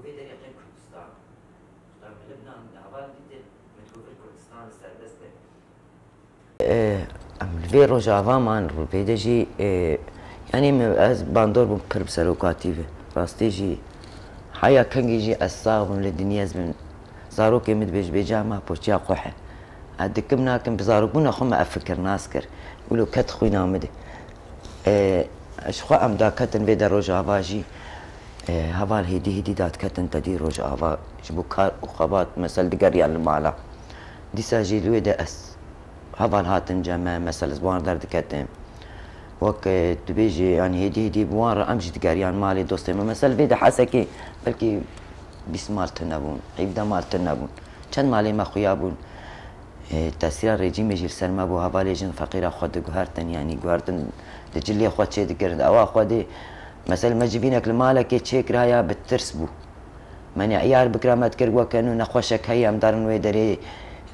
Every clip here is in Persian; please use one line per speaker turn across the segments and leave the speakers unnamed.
في طريقة كردستان طبعا لبنان هذا دي متكوفر كردستان سردسته في روجافا مان روبيدجي يعني از باندور بم پر بسروکاتیه راستی جی حیا کنگی جی اصابم لدنیا زمن زاروك يمد بيجامة بوشيا قوحة أدكم ناكم بزاروكونا خما أفكر ناسكر يقولوا كت خوينا مدي أشخوا أم دا كتن بيدا روجا أفاجي هفال هيدي دات كتن تدي روجا أفا جبو كار وخبات مثل دقر يعني المالا دي ساجي لويدا أس هفال هاتن جامع مثل زبان دار دكتن وك تبيجي يعني هيدي بوان أمشي دقريان مالي دوستي مثل فيدا حسكي بلكي بیست مالتن نبون 17 مالتن نبون چند مالی ما خویابون تاثیر رژیم جیر سرما بو حوالی جن فقیر خود گوهرتن یعنی گوهرتن دجلی خود چه دکرد اوا خودی مثلا مجبینک المالک چیک رایا بترس بو من عیار بکرامت کرد وکنو نخوشک هی ام دارن و دری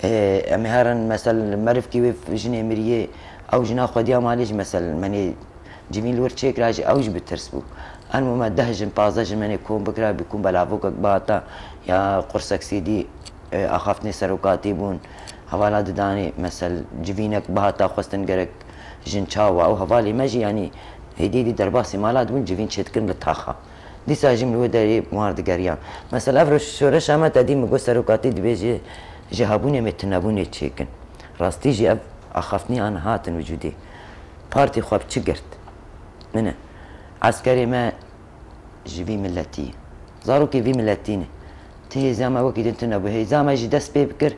امهارن مثلا مرف کی و جن مریه او جنا خودیا مالیج مثلا من جمیل ور چیک راج اوج بترس بو المهم دهجن بازجن من يكون بكره بيكون بلعبوك باتا يا قرصك سيدي اخافني سروكاتي بون حوالا داني مثل جفينك باتا خستن قرك جن تشاوا او حوالي ماجي يعني هدي درباسي مالات بون جفين شتكن للتاخا دي ساجم لو داري موارد قريان مثلا افرش شورش اما تدي مقو سروكاتي دبيجي جهابوني متنابوني تشيكن راستي جي اخافني انا هاتن وجودي بارتي خواب تشقرت منه عسكري ما جبي ملتي زاروكي في ملتينه تي زعما وكيد انت نبو هي زعما يجي دس بيبكر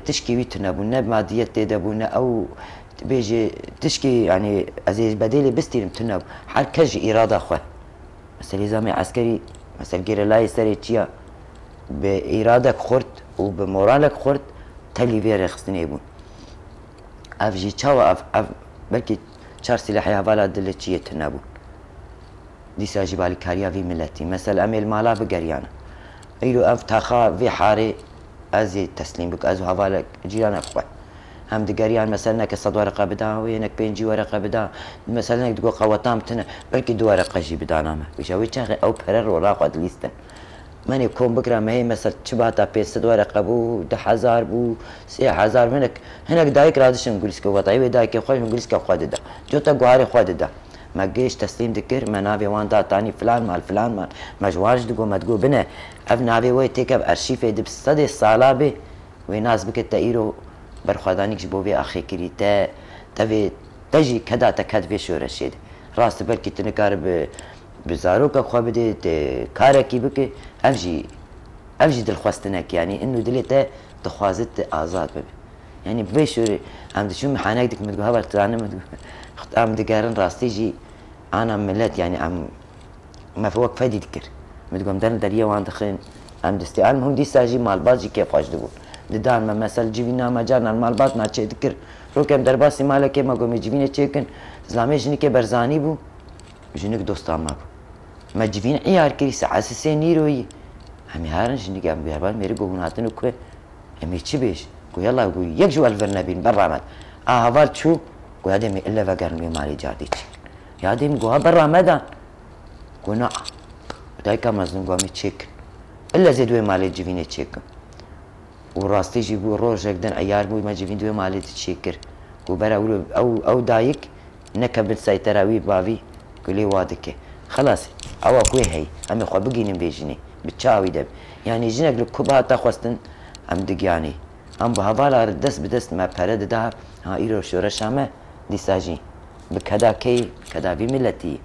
تشكي ويتنا بونا بماديات تدبونا او بيجي تشكي يعني عزيز بديلي بستيرم تنب حال كجي اراده اخوه مثلا زعما عسكري مثلا غير لا يسري تشيا بارادك خرت وبمورالك خرت تلي فير خصني يبون افجي تشاو اف بلكي چار سلاح هوالا دلتشيه تنبون دي ساجي بالي كاريا في ملتي مثلا اميل مالا بقريانا ايلو اف تاخا في حاري ازي تسليم بك ازو هفالك جيرانا اخوة هم دقريان مثلا نك صد ورقة بدا وينك بينجي ورقة بدا مثلا نك تقول قواتام تنا بلكي دو ورقة جي بدا نامه وشاوي تشاغي او برر ولا قد ليستن من يكون بكره ما هي مثلا تشباتا بيست ورقة بو 10,000 بو 3,000 منك هناك دايك رادش نقولسك وضعي دايك خوش نقولسك خود ده جوتا قواري خود ده ما جيش تسليم ذكر ما نافي وان دا تاني فلان مال فلان مال ما جوارج دقو ما تقول بنا اف نافي وي تيكب ارشيفه دي بصدي الصالابه ويناس بك تايرو برخوادانيك جبو في اخي كريتا تبي تجي كدا تكاد في شورشيد راس بلكي تنكار بزاروك خو بدي كاركي بك افجي دلخواستنك يعني انه دليتا تخوازت ازاد ببي يعني بشوري عم شو محانك دك متقول هبل ترانا عم دقارن راستيجي انا ملت يعني عم ما في وقت فادي ذكر متقوم دار دريه وان دخين عم دستي المهم دي ساجي مال باجي كيف واش دبون ددان ما مثل جيفينا ما جانا المال بات ما تشي ذكر رو كم درباسي مالك ما قوم جيفينا تشيكن زلامي جنك برزاني بو جنك دوستان ما بو ما جيفين عيار كريس اساسي نيروي هم هارن جنك عم بيربان ميري قوم هاتن كو امي تشي بيش قو يلا قو يكجو الفرنبين برا مات هافال شو قو هادمي الا فقرني مالي جارديك يا ديم قو برا مدان قو نا دايكا مزن قو امي تشيك الا زي دوي مالي جيفين تشيك وراستي جيبو روجك دن عيار بو ما جيفين دوي مالي تشيكر قو برا او دايك نكبت سيطراوي بافي قولي وادك خلاص او كوي هي امي خو بقيني بيجني بتشاوي دب يعني جنك لكوبا تاخوستن ام دقياني ام بهافالا دست بدست ما برد ده ها ايرو شورشامه ديساجي بكدا كي كدا في ملتي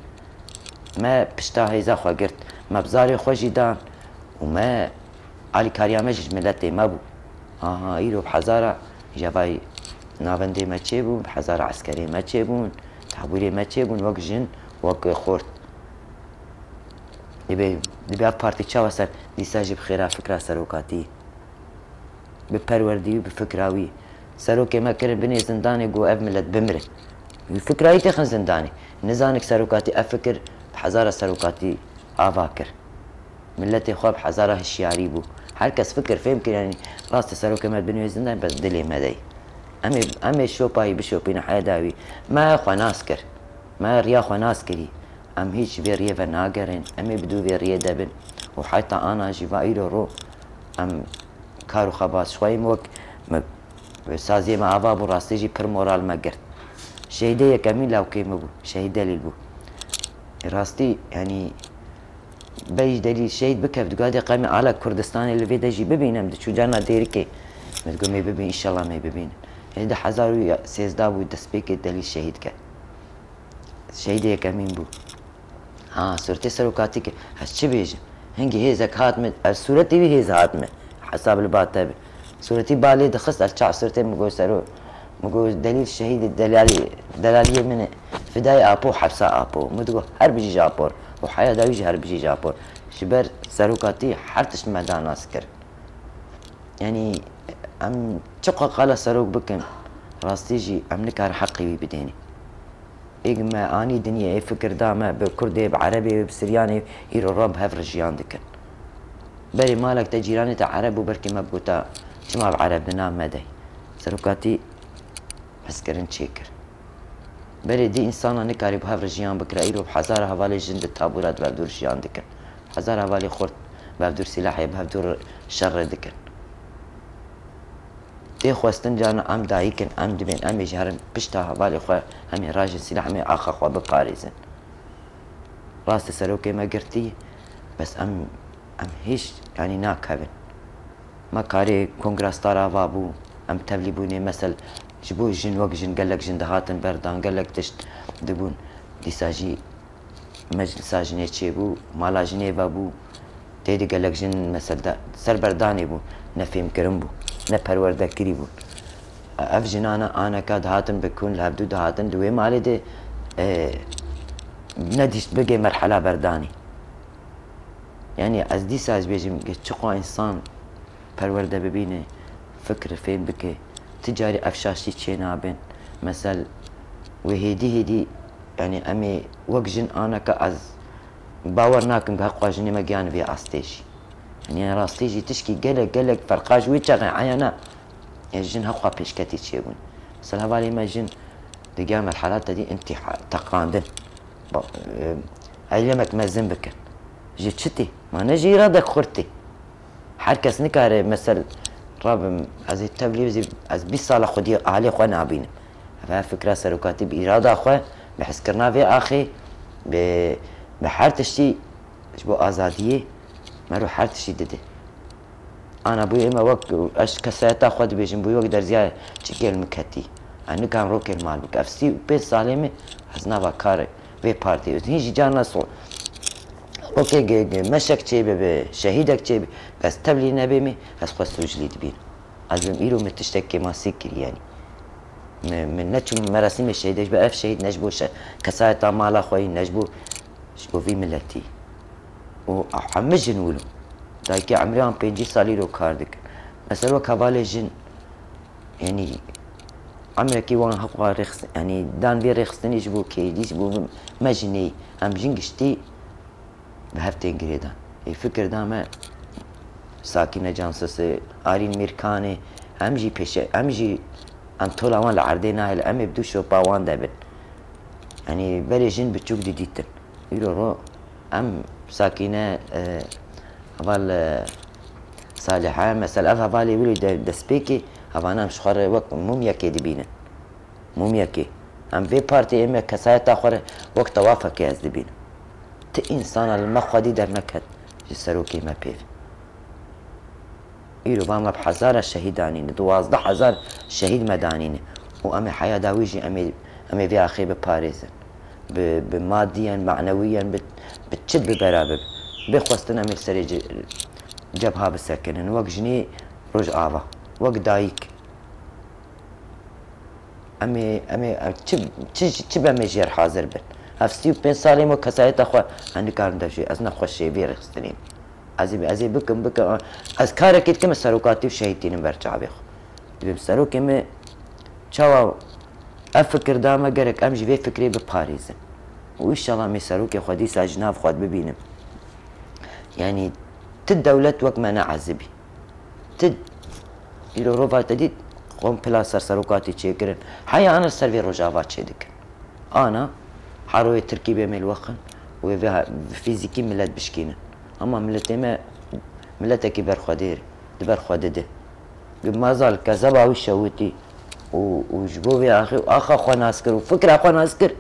ما بشتا هيزا خو قرت ما بزاري خوشي دان وما علي كاريامج ملتي ما بو ها ايرو بحزارة جافاي نافندي ما تشيبون بحزارة عسكري ما تشيبون تحبولي ما تشيبون وق جن وق خورت دبي بارتي تشاو سر ديساجي بخيرا فكرة سروكاتي بپروردی و بفکراوی سروکه ما کرد بنی زندانی گو اف ملت بمره فکرایی تخن زندانی نزانك سروکاتی افکر بحزارة سروکاتی آفاکر ملتي خواب حزارة هشياري بو هر کس فکر فهم کر يعني راست سروکه ما بنی زندانی بس دلی مدی امي شوپایی بشوپین حیداوی ما خو ناس کر ما ریا خو ناس کری ام هیچ بی ریه و ناگرین امي بدو بی ریه دبن وحتى أنا جيفايرو رو أم كارو خباز شوي موك سازي ما أبا بو راستيجي پر مورال ما قرت شهيدة يكمل لو كيما بو شهيدة للبو راستي يعني بيج دليل شهيد بكف دقادي قامي على كردستان اللي في دجي ببينم شو جانا ديركي ما تقول ما ببين إن شاء الله ما ببين يعني ده حزارو سيزدا بو دسبيك دليل شهيد كا شهيدة يكمل بو صورتي سروكاتيك هش بيجي هنجي هيزك هاتمه الصورتي بي هيز هاتمه حساب الباتب صورتي بالي دخست الشع صورتي مقول سرو مقول دليل الشهيد دلالية من فداي ابو حبسة ابو مدقو هرب جي جابور وحياة داويجي هرب جي جابور شبر سروكاتي حرتش مدان عسكر يعني ام تشقق قال سروك بكم راستيجي ام نكار حقي بي بديني إجماع أني دنيا فكر دامة بكردي بعربي بسرياني إيرو رب هفرجيان دكن بري مالك تجيراني تعرب وبركي ما بقوتا شما بعرب دنام مدي سروكاتي حسكرن تشيكر بري دي إنسانا نكاري بهفرجيان بكرا إيرو بحزار هوالي جند التابورات بهدور جيان دكن حزار هوالي خورت بهدور سلاحي بهدور شر دكن دي خواستن جانا ام دايكن ام دبين ام يجهرن بشتا هبالي خوا هم راجل سلاح هم اخا خوا بباريزن راست سروكي ما قرتي بس ام هيش يعني ناكبن ما كاري كونغراس تارا بابو ام تبليبوني مثل جبو جن وق جن قالك جن دهاتن بردان قالك تشت دبون ديساجي مجلس جنيه تشيبو مالا جنيه بابو تيدي قالك جن مثل دا سر برداني بو نفهم كرمبو نپرورده کری بود اف جنانا آنا کاد هاتن بکن لحدود هاتن دوی مالی ده ندیشت بگه مرحله بردانی يعني از دي ساز بيجي چقو انسان پرورده ببینه فکر فين بكي تجاري افشاشي چه نابن مثل وهيدي يعني امي وقجن انا كاز باور ناكم بحق واجني مجان في استيشي يعني راستيجي تشكي قلق فرقاج ويتشغل عيانا الجن هقوا بيشكتي تشيبون بس الهوالي ما جن دقام الحالات دي انت تقاندن علمك ما ذنبك جيت شتي ما نجي رادك خرتي حركس نكاري مثل راب از التبليغ از 20 سال خدي علي خو نابين فكره سروكاتي باراده خو بحس كرنا في اخي بحرتشتي شبو ازاديه مرو حرتشي دده انا بوي ما وقت اش كساتا خد بيجن بوي وقت درزيا تشكيل مكتي انا كان روكل مال بك افسي بيت سالمه حزنا بكار في بارتي هيجي جانا صو اوكي مشك تشيبه شهيدك تشيبه بس تبلي نبيمي بس خصوص جليد بين ازم ايرو متشتكي ما سكر يعني من نتشو مراسم الشهيد بقى في شهيد نجبو كساتا مال اخوي نجبو شبو في ملتي وحمجن ولو دايكي عمريان 5 سالي رو كار دك مثلا كبالي جن يعني عمركي وان حقوا رخص يعني دان بي رخصني جبو كيديش بو مجني ام جنگشتي بهفتين جريدان الفكر دامه ساكنه جانسس آرين ميركاني امجي بيشه امجي انطول اوان لعردينا الام بدو شو باوان دبن يعني بلي جن بتشوك دي ديتن يرو ام ساكنه هفال صالحة مثلا هفالي يقولوا دسبيكي هفانا مش خور وقت مومياكي دبينا مومياكي هم في بارتي اما كسايت اخر وقت توافق از دبينا ت انسان المخدي در نكد جسروكي ما بيف يرو باما بحزار الشهيدانين 12000 شهيد مدانين وامي حياة داويجي امي في اخي بباريس بماديا معنويا بتشد ببرابب بخواستن امي سري جبهة بسكنن وق جني روج آبا وق دايك امي تشب امي جير حاضر بن هفستيو 5 سالي مو كسايت اخو عندي كارن دشي ازنا خوشي بير خستنين ازي بكم از كاركيت كم سروكاتي وشهيتين برجع بيخ بسروكي مي تشاو افكر داما قرك امجي في فكري بباريس وان شاء الله مي سروكي خدي ساجناف خد ببينم يعني تد دولت وقت ما نعذبي تد يلو روفا تديد قوم بلاسر سروكاتي تشيكرن حيا انا السيرفي روجافات تشيدك انا حروي تركيبه ميل وخن وفيها فيزيكي ملات بشكينا اما ملتي ما ملتك برخدير برخدده ما زال كذبا وشوتي وجبوبي اخي واخا خو ناسكر وفكر اخو ناسكر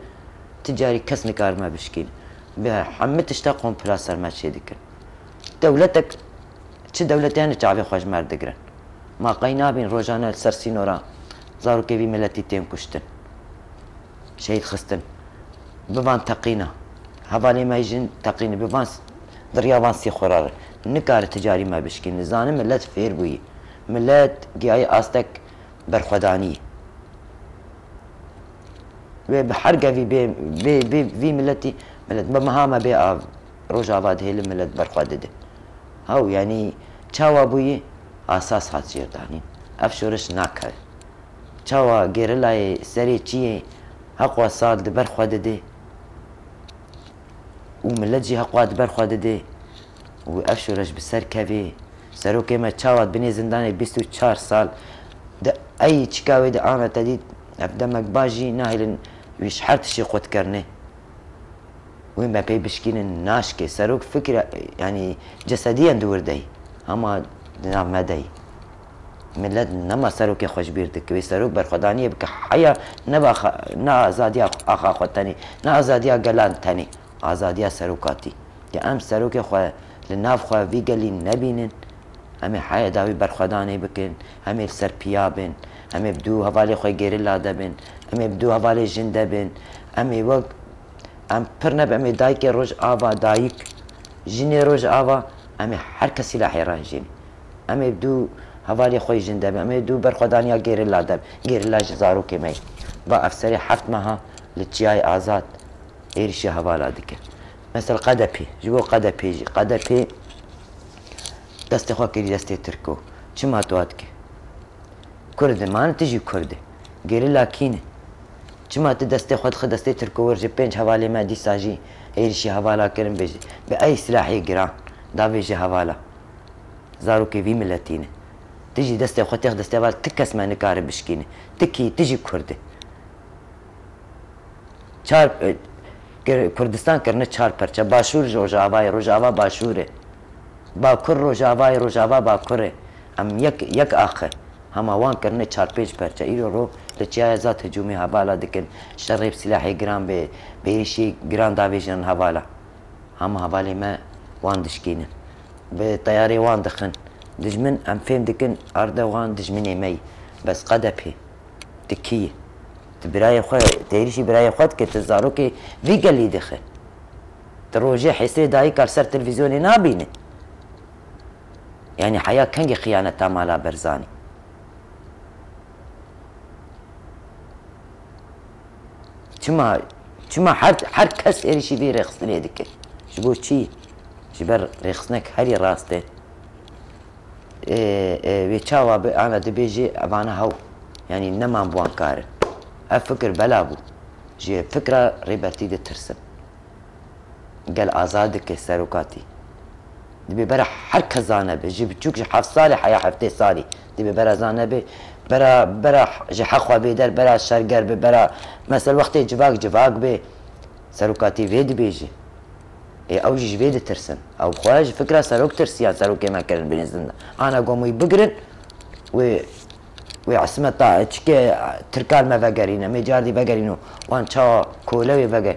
تجاري كس نكار ما بشكين بحمت اشتاقهم بلاستر ما شي ذكر دولتك چه دولتين شعبي خوش مردقرن ما قينا بين روجانا السرسينورا زارو كيفي ملتي تيم كشتن شهيد خستن بفان تقينا هفالي ما يجن تقينا بفان دريابان سي خرار نكار تجاري ما بشكين نزانم ملت فير بوي ملت جاي استك برخداني بحرقه في ملتي ملت بمهامه بي روجافات هي ملت برخدده هاو يعني چاوا بوي اساس هات جرداني افشورش ناكر چاوا گيرلاي سري چي حقوا صاد برخدده وملت جي حقوا برخدده وافشورش بسر كافي سروكي ما چاوات بني زنداني 24 سال ده اي چكاوي ده انا تديد افدمك باجي ناهل ويش حرتشي قوت كرنه وين ما بي بشكين ناشكي سروك فكرة يعني جسديا دور دي اما نعم ما دي ملت نما سروكي خوش بيردك وي سروك برخدانية بك حيا نبا نا ازاديا اخا خو تاني نا ازاديا قلان تاني ازاديا سروكاتي يا ام سروكي خو لناف خو في قالي نبينن همي حياة داوي برخداني بكن همي السر بيابن همي بدو هفالي خوي گيرلا دبن همي بدو هفالي جن دبن همي وقت ام پرنب همي دايك روج آوا دايك جني روج آوا همي هر كسي لاحي راه جيني همي بدو هفالي خوي جن دبن همي بدو برخدانيا گيرلا دب گيرلا جزارو كمي با افسري حفت مها لتشياي آزاد ايرشي هفالا دكن مثل قدبي جبو قدبي دست خوا کردی دست ترکو چه ماتوات که کرده مان تجی کرده گریلا کینه چه مات دست خود خود دست ترکو ورجه پنج حواله ما دی ساجی ایرشی حوالا کرن بجی به ای سلاحی گران داویجه حوالا زارو که وی ملتینه تجی دست خود تخ دست وال تکس ما نکاره بشکینه تکی تجی کرده چار کردستان کرنه چار پرچه باشور روجاوا باشوره باکر روجاوا باکره ام یک آخر هما وان کرنه چار پیج پرچه ایرو رو لچیای ذات هجومی حوالا دکن شریف سلاحی گران به بیشی گران داویجن حوالا هم حوالی ما وان دشکینن به طیاری وان دخن دجمن ام فهم دکن ارده وان دجمنی می بس قدپی دکیه برای خود تیریشی برای خود که تزارو که وی گلی دخه تروجه حسي داي كار سر تلفزيوني نابينه يعني حياة كنجي خيانة مالا برزاني چما هر کس ایریشی بی رخصنه دکه جبو چی جبر رخصنك هری راسته وی چاوا انا دبیجی ابانا هاو يعني نمان بوان كارن افكر بلا بو جي فكرة ريبرتي دي ترسم قال آزادك سروكاتي دبي برا حركة زانبه جي بتشوك جي حف صالي حيا حفتي صالي دبي برا زانبه برا جي حخوا بيدر برا شرقر برا مثل وقتي جواك بي سروكاتي فيد بيجي او جي فيد ترسم او خواج فكرة سروك ترسيان سروكي ما كرن بنزلنا انا قومي بقرن وعصمتا چكي تركال ما بقرينا ميجاردي بقرينو وان چاوا كولوي بقر